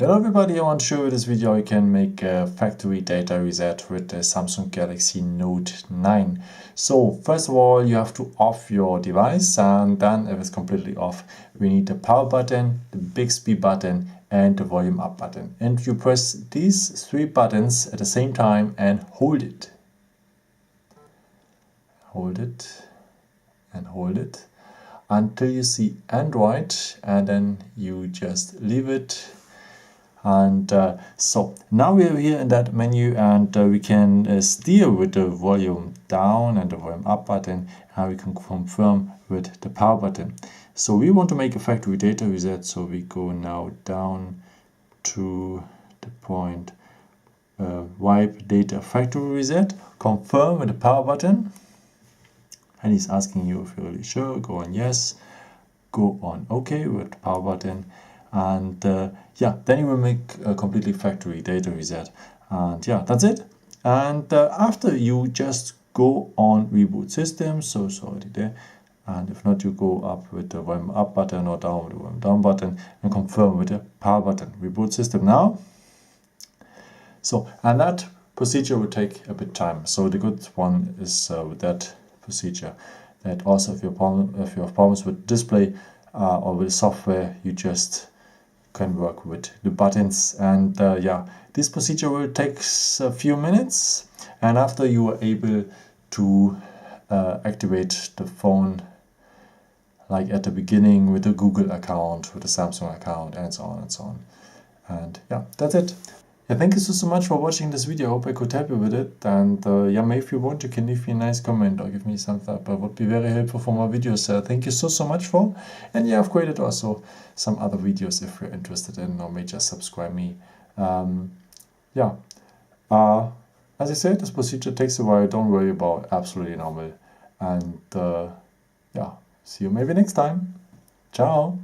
Hello everybody, I want to show you in this video you can make a factory data reset with the Samsung Galaxy Note 9. So first of all you have to off your device, and then if it's completely off we need the power button, the Bixby button and the volume up button. And you press these three buttons at the same time and hold it. Hold it and hold it until you see Android, and then you just leave it. And so now we are here in that menu, and we can steer with the volume down and the volume up button, and we can confirm with the power button. So we want to make a factory data reset, so we go now down to the point wipe data factory reset, confirm with the power button, and he's asking you if you're really sure. Go on yes, go on OK with the power button. And yeah, then you will make a completely factory data reset, and yeah, that's it. And after you just go on reboot system, so it's already there, and if not you go up with the volume up button or down with the volume down button and confirm with the power button. Reboot system now. So, and that procedure will take a bit of time. So the good one is with that procedure that also if you have problems with display or with the software, you just can work with the buttons. And yeah, this procedure will take a few minutes, and after you are able to activate the phone like at the beginning with the Google account, with the Samsung account, and so on and so on. And yeah, that's it. Yeah, thank you so much for watching this video. I hope I could help you with it. And yeah, maybe if you want, you can leave me a nice comment or give me some thumbs up. It would be very helpful for my videos. Thank you so much for. And yeah, I've created also some other videos if you're interested in, or may just subscribe me. Yeah, as I said, this procedure takes a while. Don't worry about it. Absolutely normal. And yeah, see you maybe next time. Ciao.